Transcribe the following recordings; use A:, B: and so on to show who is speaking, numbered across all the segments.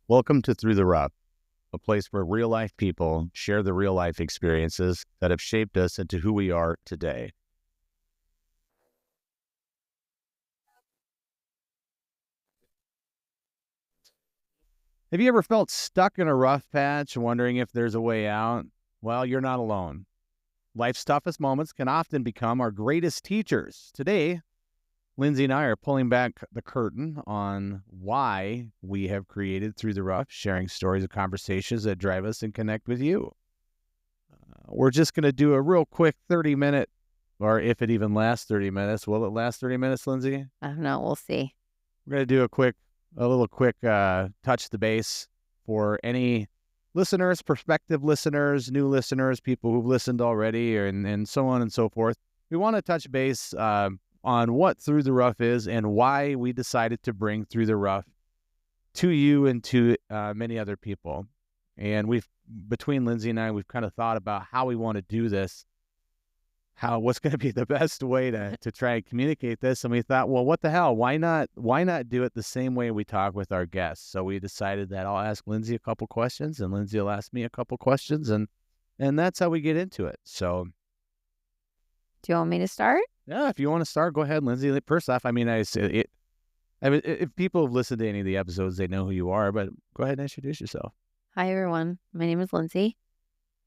A: Welcome to Through the Rough, a place where real-life people share the real-life experiences that have shaped us into who we are today. Have you ever felt stuck in a rough patch, wondering if there's a way out? Well, you're not alone. Life's toughest moments can often become our greatest teachers. Today, Lindsay and I are pulling back the curtain on why we have created Through the Rough, sharing stories and conversations that drive us and connect with you. We're just going to do a real quick 30-minute, or if it even lasts 30 minutes. Will it last 30 minutes, Lindsay?
B: I don't know. We'll see.
A: We're going to do a little quick touch the base for any listeners, prospective listeners, new listeners, people who've listened already, and so on and so forth. We want to touch base on what Through the Rough is and why we decided to bring Through the Rough to you and to many other people. And between Lindsay and I, we've kind of thought about how we want to do this, what's going to be the best way to try and communicate this. And we thought, well, what the hell? Why not do it the same way we talk with our guests? So we decided that I'll ask Lindsay a couple questions and Lindsay will ask me a couple questions, and that's how we get into it. So
B: do you want me to start?
A: Yeah, if you want to start, go ahead, Lindsay. First off, if people have listened to any of the episodes, they know who you are, but go ahead and introduce yourself.
B: Hi, everyone. My name is Lindsay,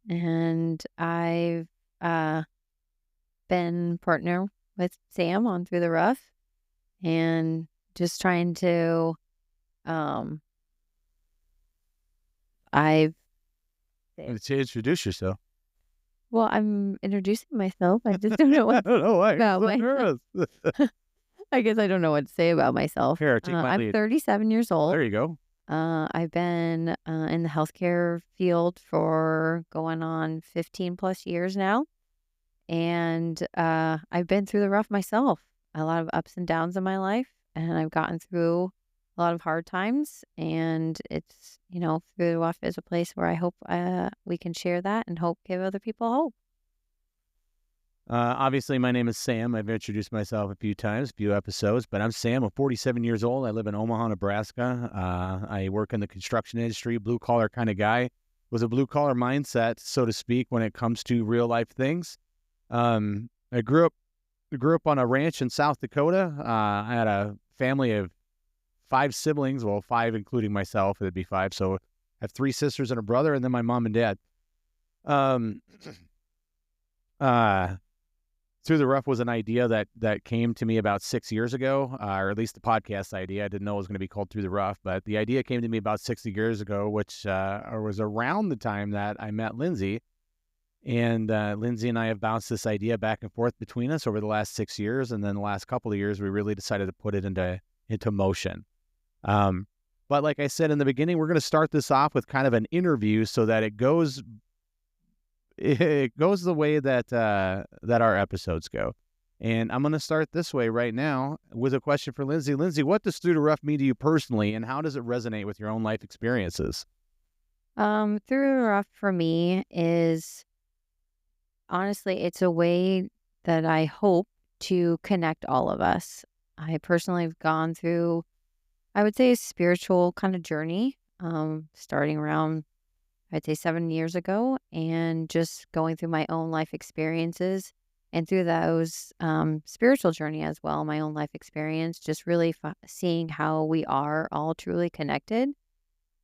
B: and I've been partner with Sam on Through the Rough, and just trying to,
A: Introduce yourself.
B: Well, I'm introducing myself. I just don't know what
A: I don't know why.
B: about myself. I guess I don't know what to say about myself.
A: Here, take my lead.
B: I'm 37 years old.
A: There you go.
B: I've been in the healthcare field for going on 15 plus years now. And I've been through the rough myself, a lot of ups and downs in my life. And I've gotten through a lot of hard times. And it's, Through the Rough is a place where I hope we can share that and give other people hope.
A: Obviously, my name is Sam. I've introduced myself a few times, a few episodes, but I'm Sam. I'm 47 years old. I live in Omaha, Nebraska. I work in the construction industry, blue-collar kind of guy with a blue-collar mindset, so to speak, when it comes to real-life things. I grew up on a ranch in South Dakota. I had a family of 5 siblings, well, 5 including myself. It'd be 5, so I have 3 sisters and a brother, and then my mom and dad. Through the Rough was an idea that came to me about 6 years ago, or at least the podcast idea. I didn't know it was going to be called Through the Rough, but the idea came to me about 60 years ago, which was around the time that I met Lindsay. And Lindsay and I have bounced this idea back and forth between us over the last 6 years. And then the last couple of years, we really decided to put it into motion. But like I said in the beginning, we're going to start this off with kind of an interview so that it goes the way that our episodes go. And I'm going to start this way right now with a question for Lindsay. Lindsay, what does Through the Rough mean to you personally, and how does it resonate with your own life experiences?
B: Through the Rough for me is, honestly, it's a way that I hope to connect all of us. I personally have gone through, I would say, a spiritual kind of journey, starting around, I'd say 7 years ago, and just going through my own life experiences, and through those spiritual journey as well, my own life experience, just really seeing how we are all truly connected.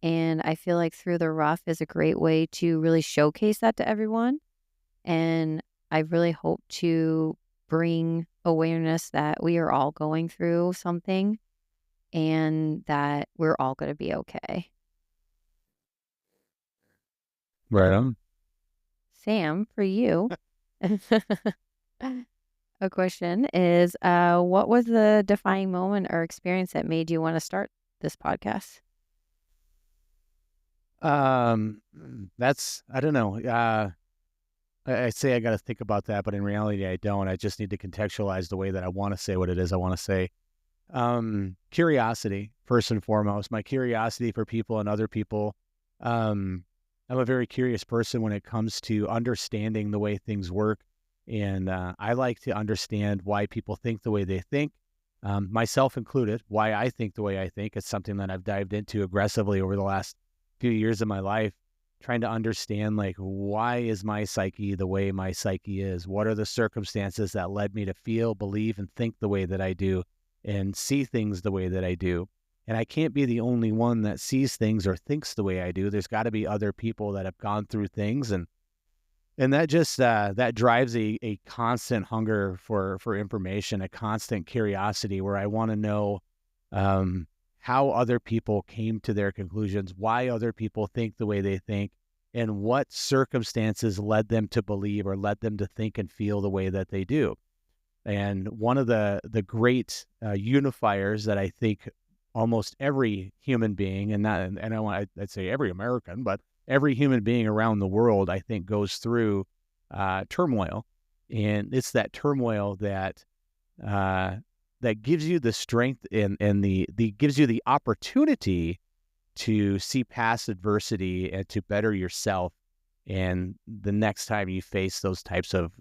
B: And I feel like Through the Rough is a great way to really showcase that to everyone. And I really hope to bring awareness that we are all going through something and that we're all going to be okay.
A: Right on.
B: Sam, for you, a question is, what was the defining moment or experience that made you want to start this podcast?
A: I don't know. I say I got to think about that, but in reality, I don't. I just need to contextualize the way that I want to say what it is I want to say. Curiosity, first and foremost. My curiosity for people and other people. I'm a very curious person when it comes to understanding the way things work. And I like to understand why people think the way they think. myself included, why I think the way I think. It's something that I've dived into aggressively over the last few years of my life, trying to understand, like, why is my psyche the way my psyche is? What are the circumstances that led me to feel, believe, and think the way that I do and see things the way that I do? And I can't be the only one that sees things or thinks the way I do. There's got to be other people that have gone through things, and that just that drives a constant hunger for information, a constant curiosity where I want to know how other people came to their conclusions, why other people think the way they think, and what circumstances led them to believe or led them to think and feel the way that they do. And one of the great unifiers that I think almost every human being, and not, and I'd say every American, but every human being around the world, I think, goes through turmoil, and it's that turmoil that that gives you the strength and the gives you the opportunity to see past adversity and to better yourself. And the next time you face those types of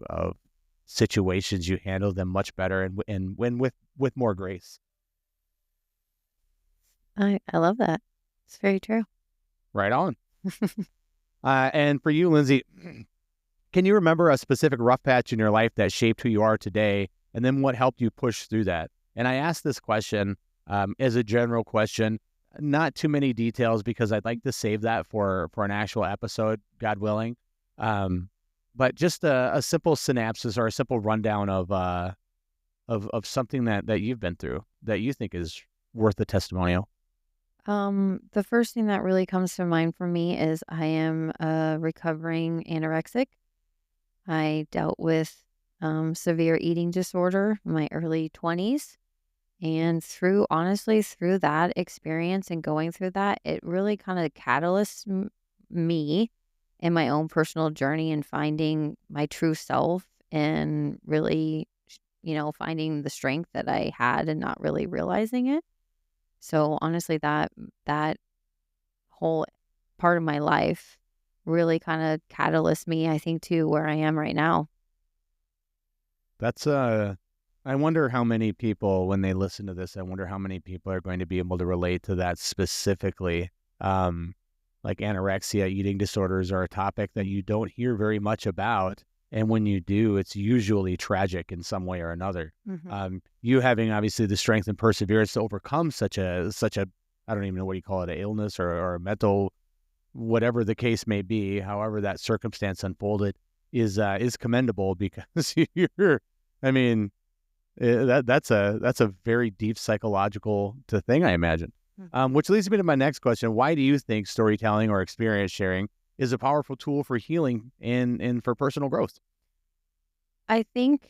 A: situations, you handle them much better and win with more grace.
B: I love that. It's very true.
A: Right on. And for you, Lindsay, can you remember a specific rough patch in your life that shaped who you are today, and then what helped you push through that? And I ask this question as a general question, not too many details, because I'd like to save that for an actual episode, God willing. But just a simple synopsis or a simple rundown of something that you've been through that you think is worth a testimonial.
B: The first thing that really comes to mind for me is I am a recovering anorexic. I dealt with severe eating disorder in my early 20s. And honestly, through that experience and going through that, it really kind of catalyzed me in my own personal journey and finding my true self and really, finding the strength that I had and not really realizing it. So honestly, that whole part of my life really kind of catalyzed me, I think, to where I am right now.
A: That's I wonder how many people, when they listen to this, I wonder how many people are going to be able to relate to that specifically. Like anorexia, eating disorders are a topic that you don't hear very much about. And when you do, it's usually tragic in some way or another.
B: Mm-hmm.
A: You having obviously the strength and perseverance to overcome such a I don't even know what you call it, an illness or a mental, whatever the case may be, however that circumstance unfolded is commendable, because I mean, that's a very deep psychological thing, I imagine. Which leads me to my next question. Why do you think storytelling or experience sharing is a powerful tool for healing and for personal growth?
B: I think,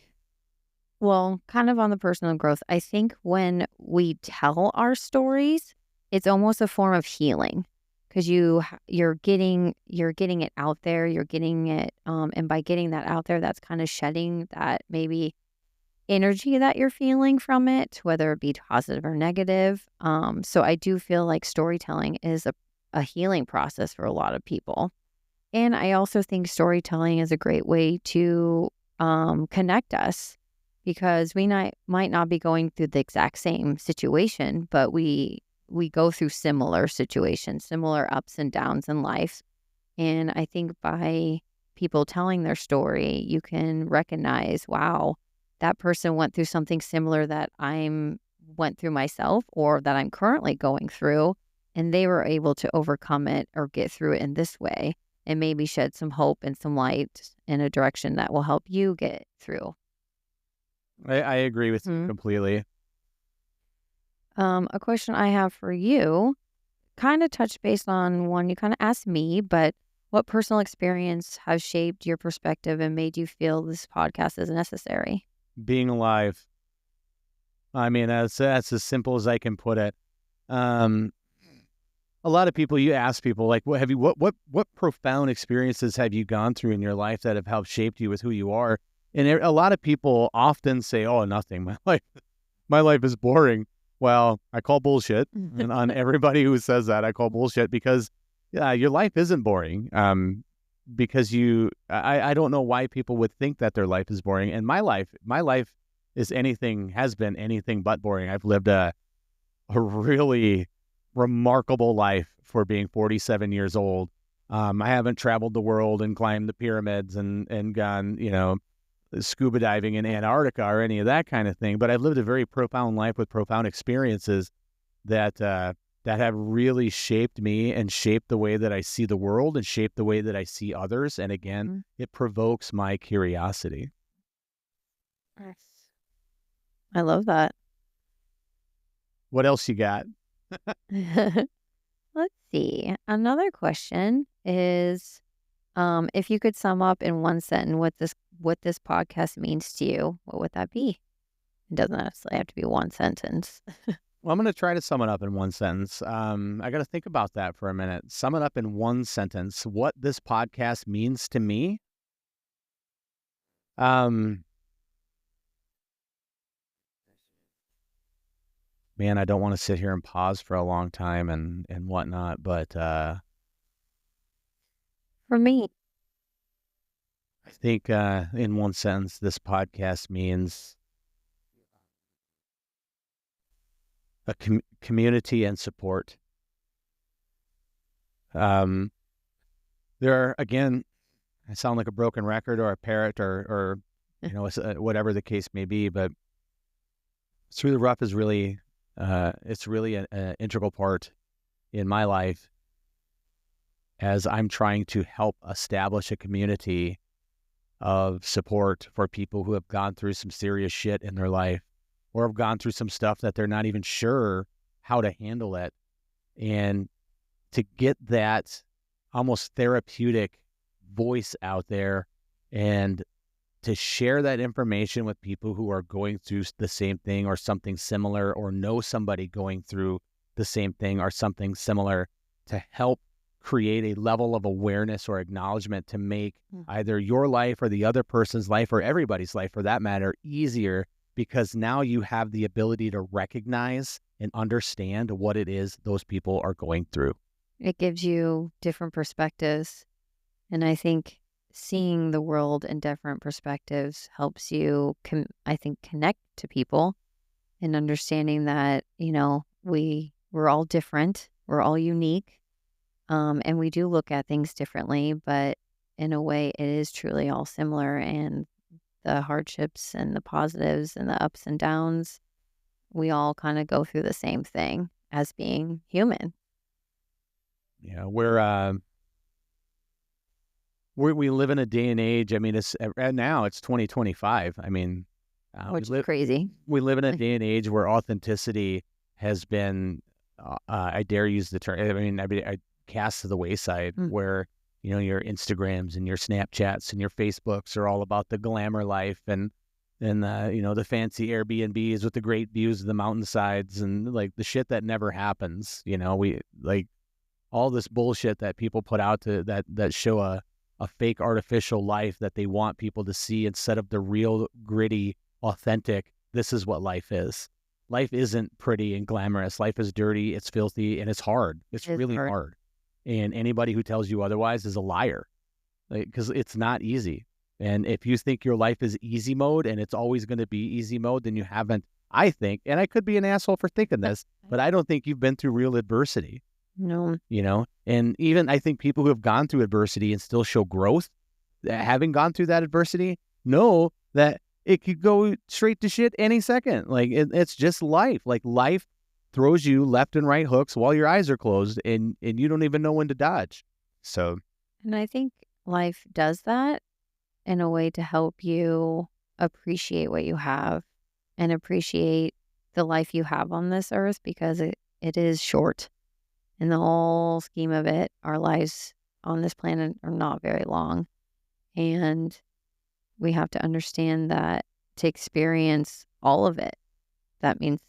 B: well, kind of on the personal growth, I think when we tell our stories, it's almost a form of healing, because you're getting it out there, you're getting it, and by getting that out there, that's kind of shedding that maybe energy that you're feeling from it, whether it be positive or negative. So I do feel like storytelling is a healing process for a lot of people. And I also think storytelling is a great way to connect us, because we might not be going through the exact same situation, but we go through similar situations, similar ups and downs in life. And I think by people telling their story, you can recognize, wow, that person went through something similar that went through myself, or that I'm currently going through, and they were able to overcome it or get through it in this way, and maybe shed some hope and some light in a direction that will help you get through.
A: I agree with you completely.
B: A question I have for you kind of touched based on one you kind of asked me, but what personal experience has shaped your perspective and made you feel this podcast is necessary?
A: Being alive. I mean, that's as simple as I can put it. A lot of people, you ask people, like, what profound experiences have you gone through in your life that have helped shaped you with who you are? And a lot of people often say, oh, nothing. My life is boring. Well, I call bullshit. And on everybody who says that, I call bullshit, because your life isn't boring. Because I don't know why people would think that their life is boring. And my life has been anything but boring. I've lived a really remarkable life for being 47 years old. I haven't traveled the world and climbed the pyramids and gone, scuba diving in Antarctica or any of that kind of thing. But I've lived a very profound life with profound experiences that have really shaped me and shaped the way that I see the world and shaped the way that I see others. And again, it provokes my curiosity.
B: Nice. I love that.
A: What else you got?
B: Let's see. Another question is, if you could sum up in one sentence what this podcast means to you, what would that be? It doesn't necessarily have to be one sentence.
A: Well, I'm going to try to sum it up in one sentence. I got to think about that for a minute. Sum it up in one sentence. What this podcast means to me? Man, I don't want to sit here and pause for a long time and whatnot, but
B: For me,
A: I think in one sentence, this podcast means a community and support. There are, again, I sound like a broken record or a parrot or whatever the case may be, but Through the Rough is really, it's really an integral part in my life as I'm trying to help establish a community of support for people who have gone through some serious shit in their life or have gone through some stuff that they're not even sure how to handle it. And to get that almost therapeutic voice out there and to share that information with people who are going through the same thing or something similar or know somebody going through the same thing or something similar, to help create a level of awareness or acknowledgement to make either your life or the other person's life or everybody's life for that matter easier, because now you have the ability to recognize and understand what it is those people are going through.
B: it gives you different perspectives. And I think seeing the world in different perspectives helps you, I think, connect to people and understanding that, we're all different, we're all unique, and we do look at things differently, but in a way it is truly all similar, and the hardships and the positives and the ups and downs, we all kind of go through the same thing as being human.
A: Yeah, we live in a day and age. I mean, it's right now it's 2025. I mean,
B: Which is crazy.
A: we live in a day and age where authenticity has been, I dare use the term, I cast to the wayside, where, your Instagrams and your Snapchats and your Facebooks are all about the glamour life and the fancy Airbnbs with the great views of the mountainsides and like the shit that never happens. We like all this bullshit that people put out that show a fake artificial life that they want people to see instead of the real, gritty, authentic, this is what life is. Life isn't pretty and glamorous. Life is dirty, it's filthy, and it's hard. It's really hard. And anybody who tells you otherwise is a liar, because it's not easy. And if you think your life is easy mode and it's always going to be easy mode, then you haven't, I think, and I could be an asshole for thinking this, but I don't think you've been through real adversity.
B: No.
A: And even I think people who have gone through adversity and still show growth, having gone through that adversity, know that it could go straight to shit any second. Like it's just life. Like life throws you left and right hooks while your eyes are closed and you don't even know when to dodge. So.
B: And I think life does that in a way to help you appreciate what you have and appreciate the life you have on this earth, because it is short. In the whole scheme of it, our lives on this planet are not very long. And we have to understand that to experience all of it, that means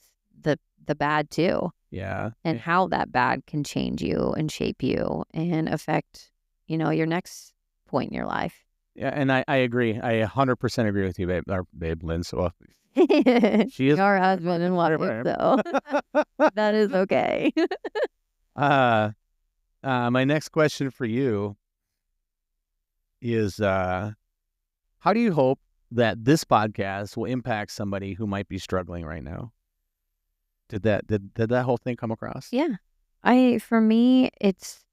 B: the bad too.
A: Yeah.
B: And how that bad can change you and shape you and affect, your next point in your life.
A: Yeah, and I agree. I 100% agree with you, babe Lindsay. Well, she is
B: your husband and wife, so that is okay.
A: My next question for you is, how do you hope that this podcast will impact somebody who might be struggling right now. Did that whole thing come across?
B: Yeah. For me, it's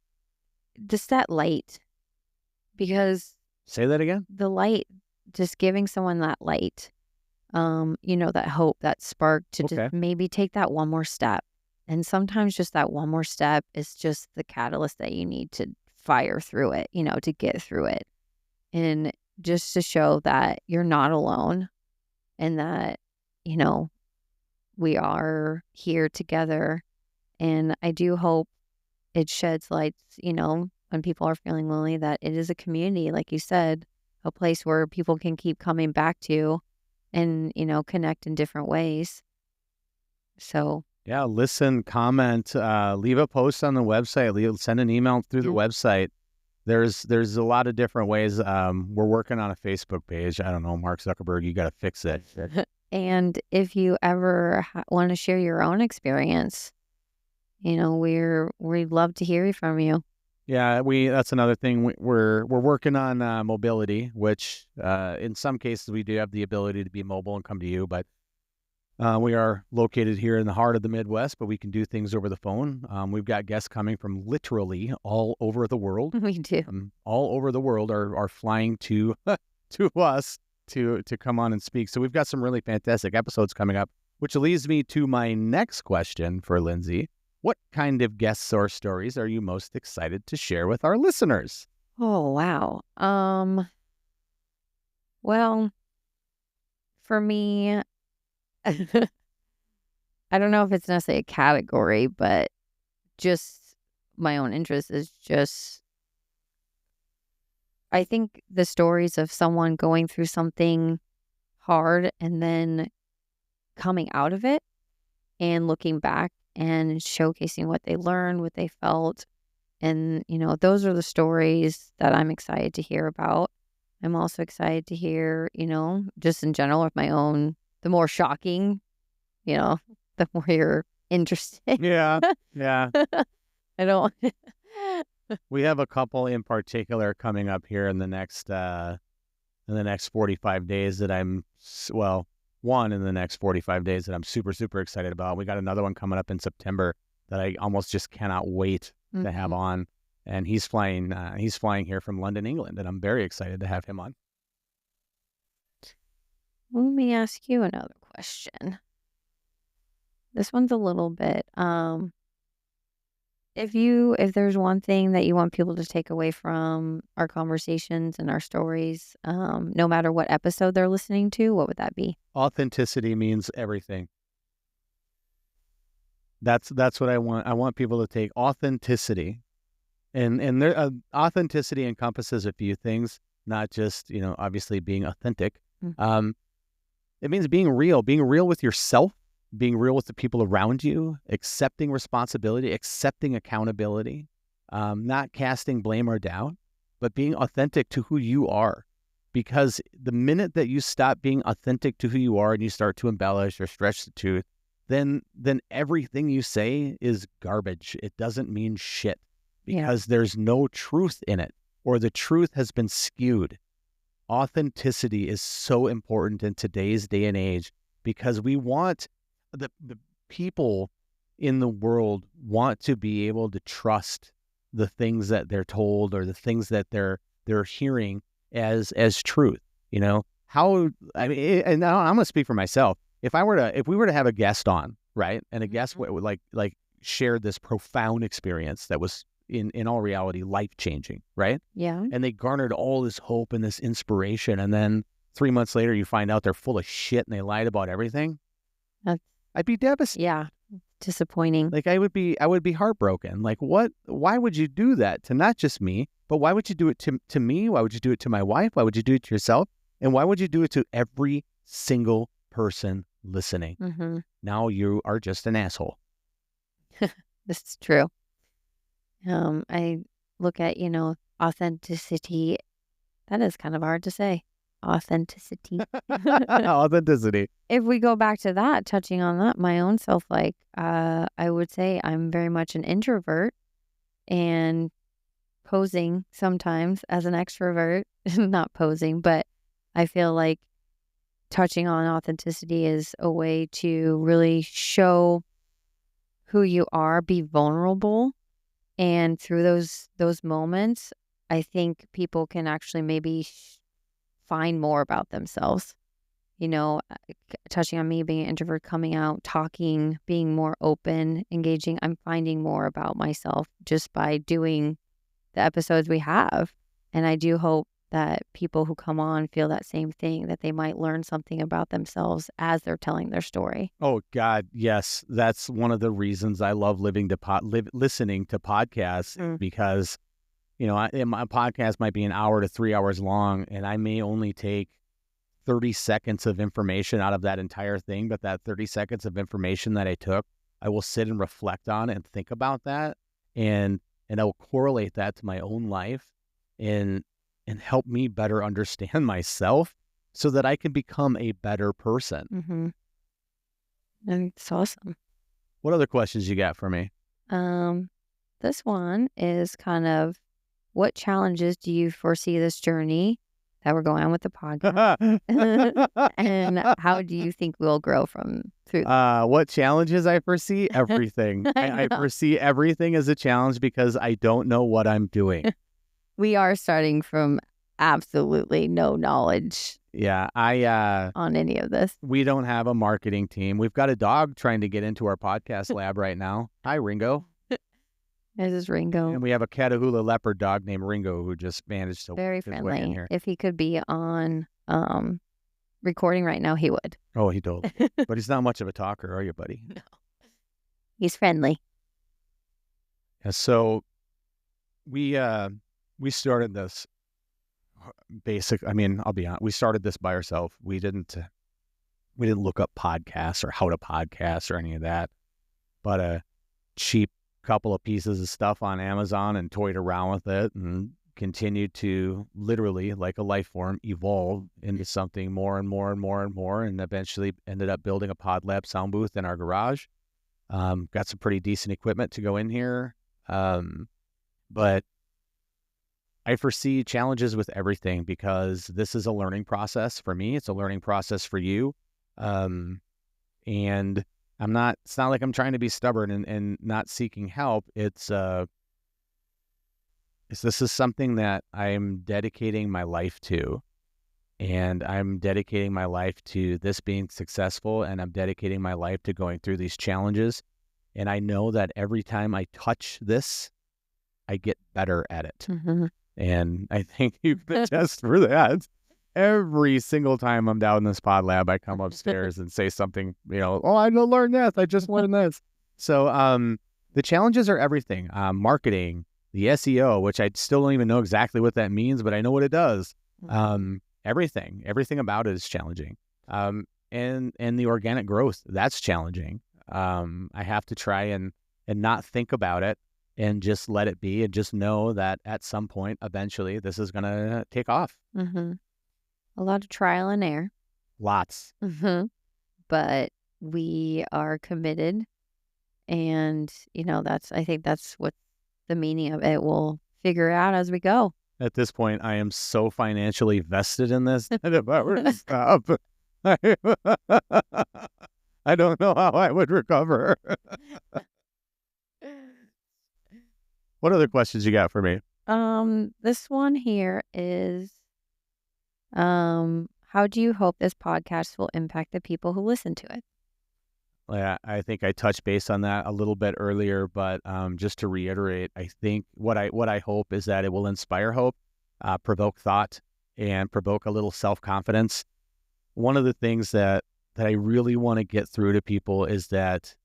B: just that light, because
A: Say that again.
B: the light, just giving someone that light, that hope, that spark to just
A: Okay.
B: maybe take that one more step. And sometimes just that one more step is just the catalyst that you need to fire through it, to get through it. And just to show that you're not alone, and that, you know, we are here together. And I do hope it sheds lights, when people are feeling lonely, that it is a community, like you said, a place where people can keep coming back to and, connect in different ways. So,
A: Yeah, listen, comment, leave a post on the website, send an email through the
B: yeah.
A: website. There's a lot of different ways. We're working on a Facebook page. I don't know, Mark Zuckerberg, you got to fix it.
B: And if you ever want to share your own experience, we'd love to hear from you.
A: Yeah, that's another thing. We're working on mobility, which in some cases we do have the ability to be mobile and come to you, but we are located here in the heart of the Midwest, but we can do things over the phone. We've got guests coming from literally all over the world.
B: We do.
A: All over the world are flying to to us to come on and speak. So we've got some really fantastic episodes coming up, which leads me to my next question for Lindsay. What kind of guests or stories are you most excited to share with our listeners?
B: Oh, wow. Well, for me, I don't know if it's necessarily a category, but just my own interest is just, I think the stories of someone going through something hard and then coming out of it and looking back and showcasing what they learned, what they felt. And, those are the stories that I'm excited to hear about. I'm also excited to hear, just in general of my own, the more shocking, the more you're interested.
A: Yeah, yeah.
B: I don't.
A: We have a couple in particular coming up here in the next 45 days that one in the next 45 days that I'm super, super excited about. We got another one coming up in September that I almost just cannot wait to have on. And he's flying here from London, England, and I'm very excited to have him on.
B: Let me ask you another question. This one's a little bit, if there's one thing that you want people to take away from our conversations and our stories, no matter what episode they're listening to, what would that be?
A: Authenticity means everything. That's what I want. I want people to take authenticity, and there authenticity encompasses a few things, not just obviously being authentic.
B: Mm-hmm.
A: It means being real with yourself, being real with the people around you, accepting responsibility, accepting accountability, not casting blame or doubt, but being authentic to who you are. Because the minute that you stop being authentic to who you are and you start to embellish or stretch the truth, then everything you say is garbage. It doesn't mean shit because there's no truth in it, or the truth has been skewed. Authenticity is so important in today's day and age because we want the people in the world want to be able to trust the things that they're told or the things that they're hearing as truth. And I'm going to speak for myself. If we were to have a guest on, right, and a guest would like shared this profound experience that was in all reality life-changing, right?
B: Yeah.
A: And they garnered all this hope and this inspiration, and then 3 months later you find out they're full of shit and they lied about everything. I'd be devastated.
B: Yeah. Disappointing.
A: Like I would be heartbroken. Like why would you do that to not just me, but why would you do it to me? Why would you do it to my wife? Why would you do it to yourself? And why would you do it to every single person listening?
B: Mm-hmm.
A: Now you are just an asshole.
B: This is true. I look at, authenticity. That is kind of hard to say. Authenticity.
A: Authenticity.
B: If we go back to that, touching on that, my own self, I would say I'm very much an introvert and posing sometimes as an extrovert. Not posing, but I feel like touching on authenticity is a way to really show who you are, be vulnerable. And through those moments, I think people can actually maybe find more about themselves. Touching on me being an introvert, coming out, talking, being more open, engaging. I'm finding more about myself just by doing the episodes we have. And I do hope that people who come on feel that same thing, that they might learn something about themselves as they're telling their story.
A: Oh God, yes. That's one of the reasons I love listening to podcasts, because, my podcast might be an hour to 3 hours long, and I may only take 30 seconds of information out of that entire thing. But that 30 seconds of information that I took, I will sit and reflect on and think about that. And I will correlate that to my own life and help me better understand myself so that I can become a better person.
B: Mm-hmm. And it's awesome.
A: What other questions you got for me?
B: This one is kind of, what challenges do you foresee this journey that we're going on with the podcast? And how do you think we'll grow through?
A: What challenges I foresee? Everything. I foresee everything as a challenge because I don't know what I'm doing.
B: We are starting from absolutely no knowledge.
A: Yeah,
B: on any of this.
A: We don't have a marketing team. We've got a dog trying to get into our podcast lab right now. Hi, Ringo.
B: This is Ringo.
A: And we have a Catahoula leopard dog named Ringo who just managed to
B: very
A: work his way in
B: friendly.
A: here.
B: If he could be on recording right now, he would.
A: Oh, he told. But he's not much of a talker, are you, buddy?
B: No. He's friendly.
A: Yeah, so we started this I'll be honest, we started this by ourselves. We didn't look up podcasts or how to podcast or any of that, but a cheap couple of pieces of stuff on Amazon and toyed around with it and continued to literally, like a life form, evolve into something more and more and more and more, and eventually ended up building a pod lab sound booth in our garage. Got some pretty decent equipment to go in here. But I foresee challenges with everything because this is a learning process for me. It's a learning process for you. And it's not like I'm trying to be stubborn and not seeking help. This is something that I'm dedicating my life to, and I'm dedicating my life to this being successful, and I'm dedicating my life to going through these challenges. And I know that every time I touch this, I get better at it.
B: Mm-hmm.
A: And I think you can attest for that. Every single time I'm down in this pod lab, I come upstairs and say something, oh, I learned this. I just learned this. So the challenges are everything. Marketing, the SEO, which I still don't even know exactly what that means, but I know what it does. Everything about it is challenging. And the organic growth, that's challenging. I have to try and not think about it and just let it be and just know that at some point, eventually, this is going to take off.
B: Mm-hmm. A lot of trial and error.
A: Lots.
B: Mm-hmm. But we are committed. And, I think that's what the meaning of it. We'll figure it out as we go.
A: At this point, I am so financially vested in this that if I were to stop, I don't know how I would recover. What other questions you got for me?
B: This one here is, how do you hope this podcast will impact the people who listen to it?
A: Yeah, I think I touched base on that a little bit earlier, but just to reiterate, I think what I hope is that it will inspire hope, provoke thought, and provoke a little self-confidence. One of the things that I really want to get through to people is that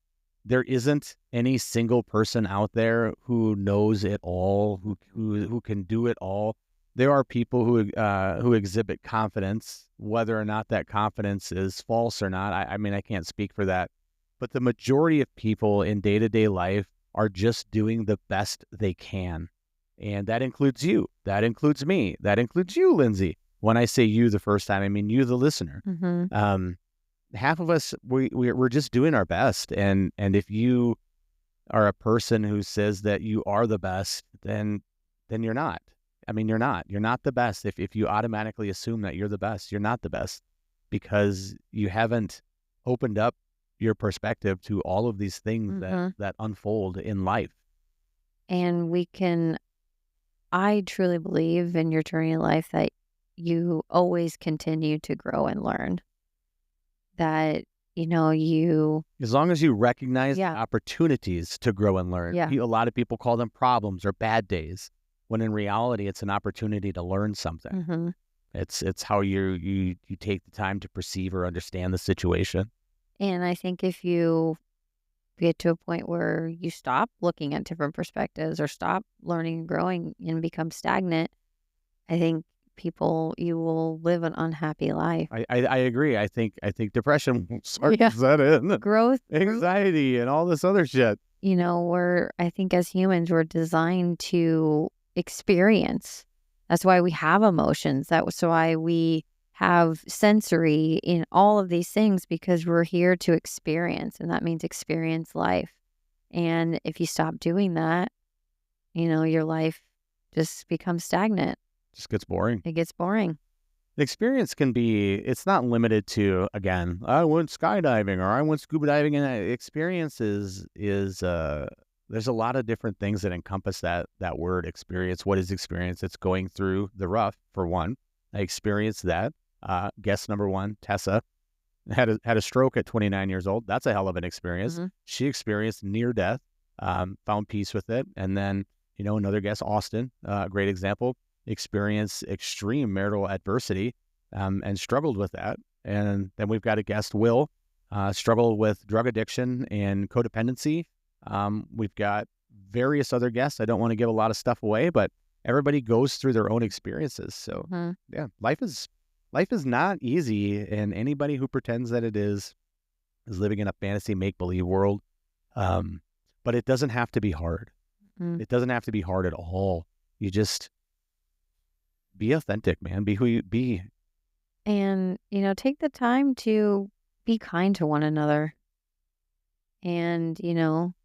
A: there isn't any single person out there who knows it all, who can do it all. There are people who exhibit confidence, whether or not that confidence is false or not. I mean, I can't speak for that. But the majority of people in day-to-day life are just doing the best they can. And that includes you. That includes me. That includes you, Lindsay. When I say you the first time, I mean you, the listener.
B: Mm-hmm.
A: Half of us, we're just doing our best. And if you are a person who says that you are the best, then you're not. I mean, you're not. You're not the best. If you automatically assume that you're the best, you're not the best. because you haven't opened up your perspective to all of these things that unfold in life.
B: And I truly believe in your journey in life that you always continue to grow and learn. That,
A: As long as you recognize the
B: yeah,
A: opportunities to grow and learn.
B: yeah.
A: A lot of people call them problems or bad days, when in reality, it's an opportunity to learn something.
B: hmm
A: It's how you take the time to perceive or understand the situation.
B: And I think if you get to a point where you stop looking at different perspectives or stop learning and growing and become stagnant, I think you will live an unhappy life.
A: I agree. I think depression will start
B: Yeah.
A: to set in,
B: Growth,
A: anxiety and all this other shit.
B: I think as humans, we're designed to experience. That's why we have emotions. That's why we have sensory in all of these things, because we're here to experience, and that means experience life. And if you stop doing that, your life just becomes stagnant.
A: Just gets boring.
B: It gets boring.
A: The experience it's not limited to, again, I went skydiving or I went scuba diving, and experiences there's a lot of different things that encompass that word experience. What is experience? It's going through the rough, for one. I experienced that. Guest number one, Tessa, had a stroke at 29 years old. That's a hell of an experience.
B: hmm
A: She experienced near death, found peace with it. And then, another guest, Austin, a great example, experienced extreme marital adversity, and struggled with that. And then we've got a guest, Will, struggled with drug addiction and codependency. We've got various other guests. I don't want to give a lot of stuff away, but everybody goes through their own experiences. So yeah, life is not easy, and anybody who pretends that it is living in a fantasy make-believe world. But it doesn't have to be hard. It doesn't have to be hard at all. You just be authentic, man. Be who you be.
B: And, take the time to be kind to one another. And,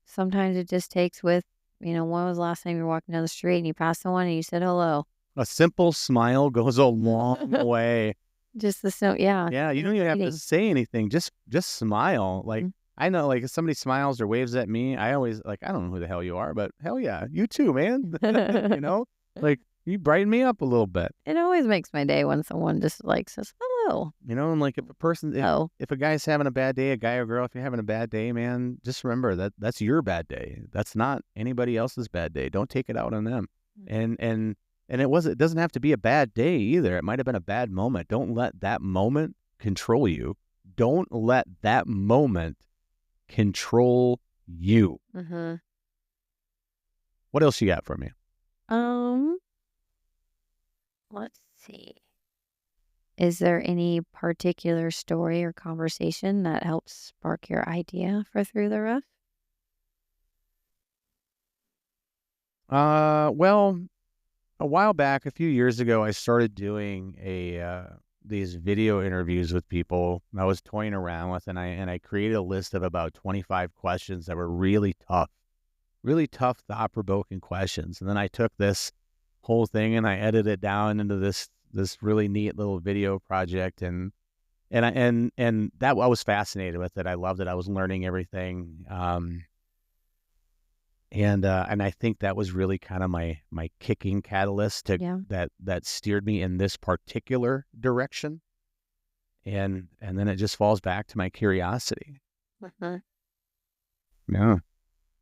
B: sometimes it just takes when was the last time you were walking down the street and you passed someone and you said hello?
A: A simple smile goes a long way.
B: Just yeah.
A: Yeah, you don't even have to say anything. Just smile. Like, I know, like, if somebody smiles or waves at me, I always, like, I don't know who the hell you are, but hell yeah, you too, man. Like, you brighten me up a little bit.
B: It always makes my day when someone just says hello.
A: And like, if a person, if a guy's having a bad day, a guy or girl, if you're having a bad day, man, just remember that that's your bad day. That's not anybody else's bad day. Don't take it out on them. And it doesn't have to be a bad day either. It might have been a bad moment. Don't let that moment control you. Don't let that moment control you. What else you got for me?
B: Let's see. Is there any particular story or conversation that helps spark your idea for Through the Rough?
A: Well, a while back, a few years ago, I started doing these video interviews with people I was toying around with, and I created a list of about 25 questions that were really tough, thought-provoking questions. And then I took this whole thing and I edited it down into this really neat little video project, and that I was fascinated with it. I loved it. I was learning everything. And I think that was really kind of my kicking catalyst that steered me in this particular direction. And then it just falls back to my curiosity. Yeah.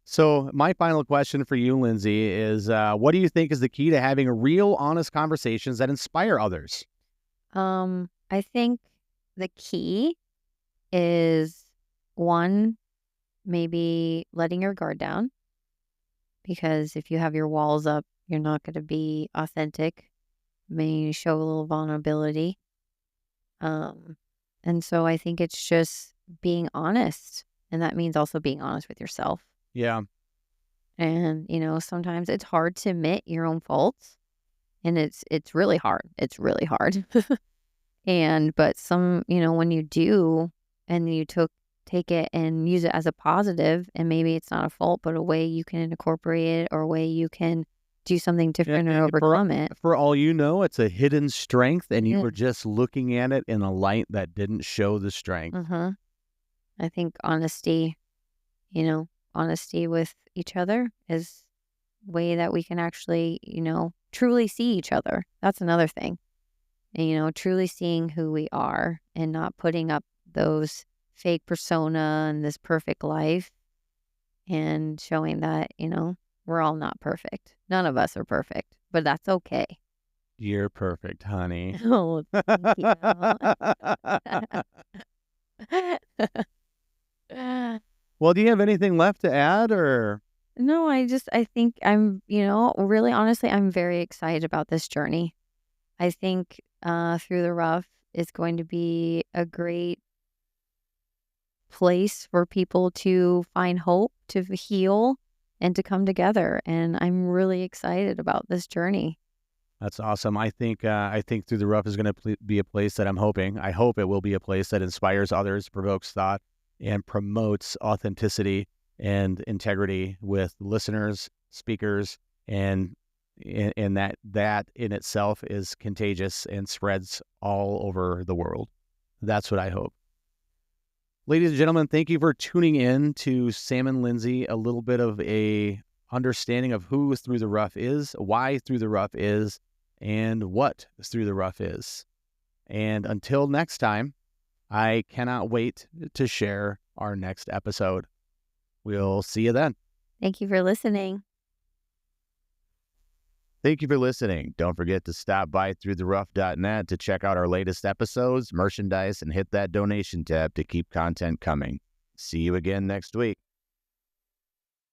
A: So my final question for you, Lindsay, is what do you think is the key to having real, honest conversations that inspire others?
B: I think the key is, one, maybe letting your guard down. Because if you have your walls up, you're not going to be authentic. Maybe show a little vulnerability. And so I think it's just being honest. And that means also being honest with yourself.
A: Yeah.
B: And, sometimes it's hard to admit your own faults. And it's really hard. It's really hard. But when you do, and you take it and use it as a positive, and maybe it's not a fault, but a way you can incorporate it, or a way you can do something
A: Yeah,
B: different and overcome it.
A: for all you know, it's a hidden strength, and you
B: Yeah.
A: were just looking at it in a light that didn't show the strength.
B: Uh-huh. I think honesty, honesty with each other is a way that we can actually, truly see each other. That's another thing. And, truly seeing who we are and not putting up those fake persona and this perfect life and showing that, we're all not perfect. None of us are perfect, but that's okay.
A: You're perfect, honey.
B: Oh, thank you.
A: Well, do you have anything left to add, or?
B: No, I think I'm, really honestly, I'm very excited about this journey. I think Through the Rough is going to be a great place for people to find hope, to heal, and to come together. And I'm really excited about this journey.
A: That's awesome. I think Through the Rough is going to be a place that I hope it will be a place that inspires others, provokes thought, and promotes authenticity and integrity with listeners, speakers, and that in itself is contagious and spreads all over the world. That's what I hope. Ladies and gentlemen, thank you for tuning in to Sam and Lindsay, a little bit of a understanding of who Through the Rough is, why Through the Rough is, and what Through the Rough is. And until next time, I cannot wait to share our next episode. We'll see you then.
B: Thank you for listening.
A: Thank you for listening. Don't forget to stop by throughtherough.net to check out our latest episodes, merchandise, and hit that donation tab to keep content coming. See you again next week.